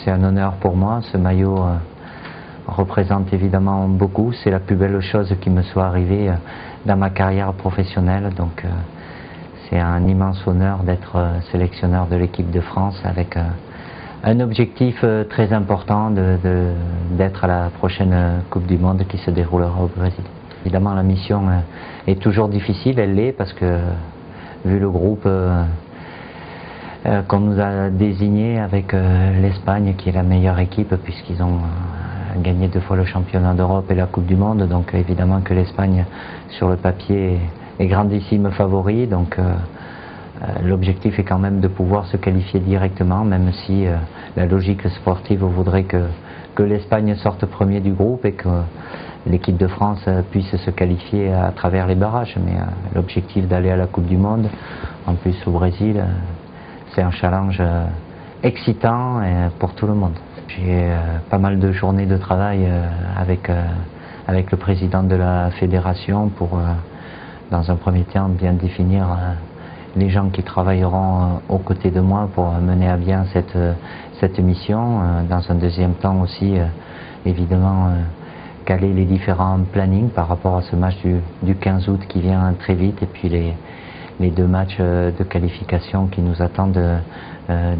c'est un honneur pour moi. Ce maillot représente évidemment beaucoup. C'est la plus belle chose qui me soit arrivée dans ma carrière professionnelle. Donc c'est un immense honneur d'être sélectionneur de l'équipe de France avec un objectif très important d'être à la prochaine Coupe du Monde qui se déroulera au Brésil. Évidemment, la mission est toujours difficile, elle l'est parce que vu le groupe qu'on nous a désigné avec l'Espagne qui est la meilleure équipe puisqu'ils ont gagné 2 fois le championnat d'Europe et la Coupe du Monde, donc évidemment que l'Espagne sur le papier est grandissime favori, donc l'objectif est quand même de pouvoir se qualifier directement, même si la logique sportive voudrait que l'Espagne sorte premier du groupe et que l'équipe de France puisse se qualifier à travers les barrages. Mais l'objectif d'aller à la Coupe du Monde, en plus au Brésil, c'est un challenge excitant pour tout le monde. J'ai pas mal de journées de travail avec le président de la fédération pour, dans un premier temps, bien définir les gens qui travailleront aux côtés de moi pour mener à bien cette mission. Dans un deuxième temps aussi, évidemment, caler les différents plannings par rapport à ce match du 15 août qui vient très vite et puis les 2 matchs de qualification qui nous attendent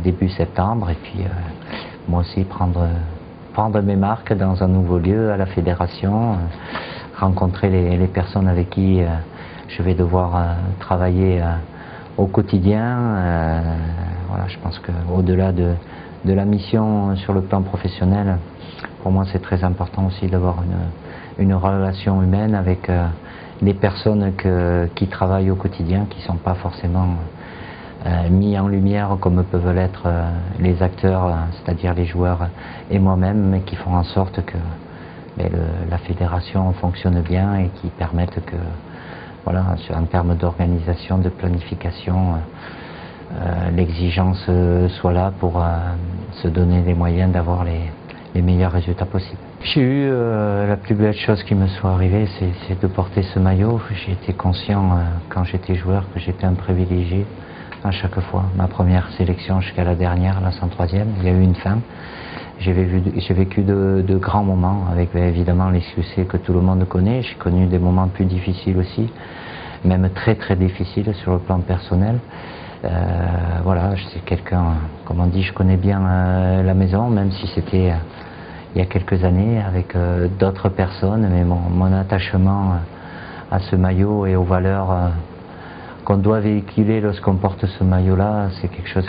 début septembre. Et puis moi aussi prendre mes marques dans un nouveau lieu à la fédération, rencontrer les personnes avec qui je vais devoir travailler au quotidien. Voilà, je pense qu'au-delà de la mission sur le plan professionnel, pour moi c'est très important aussi d'avoir une relation humaine avec les personnes qui travaillent au quotidien, qui ne sont pas forcément mis en lumière comme peuvent l'être les acteurs, c'est-à-dire les joueurs et moi-même, mais qui font en sorte que la fédération fonctionne bien et qui permettent que, voilà, en termes d'organisation, de planification, l'exigence soit là pour se donner les moyens d'avoir les meilleurs résultats possibles. J'ai eu la plus belle chose qui me soit arrivée, c'est de porter ce maillot. J'ai été conscient quand j'étais joueur que j'étais un privilégié à chaque fois. Ma première sélection jusqu'à la dernière, la 103e, il y a eu une fin. J'ai vécu de grands moments avec évidemment les succès que tout le monde connaît. J'ai connu des moments plus difficiles aussi, même très très difficiles sur le plan personnel. Voilà, je suis quelqu'un, comme on dit, je connais bien la maison, même si c'était il y a quelques années avec d'autres personnes, mais mon attachement à ce maillot et aux valeurs qu'on doit véhiculer lorsqu'on porte ce maillot-là, c'est quelque chose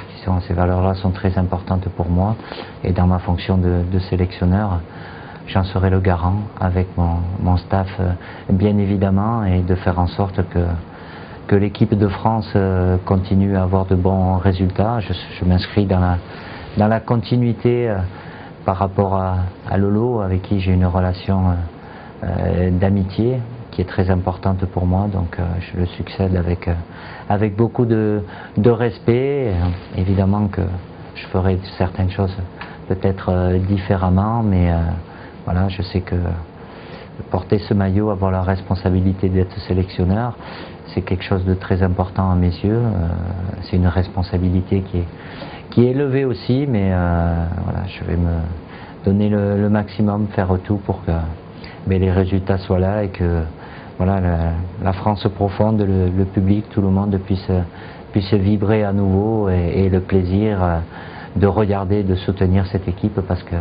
ces valeurs-là sont très importantes pour moi, et dans ma fonction de sélectionneur, j'en serai le garant avec mon staff, bien évidemment, et de faire en sorte que l'équipe de France continue à avoir de bons résultats. Je m'inscris dans la continuité par rapport à Lolo, avec qui j'ai une relation d'amitié qui est très importante pour moi, donc je le succède avec beaucoup de respect. Évidemment que je ferai certaines choses peut-être différemment, mais voilà, je sais que porter ce maillot, avoir la responsabilité d'être sélectionneur, c'est quelque chose de très important à mes yeux. C'est une responsabilité qui est élevée aussi, mais voilà, je vais me donner le maximum, faire tout pour que les résultats soient là et que voilà, la France profonde, le public, tout le monde puisse vibrer à nouveau et le plaisir de regarder, de soutenir cette équipe, parce que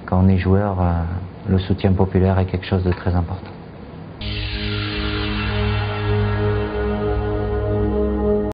quand on est joueur, le soutien populaire est quelque chose de très important.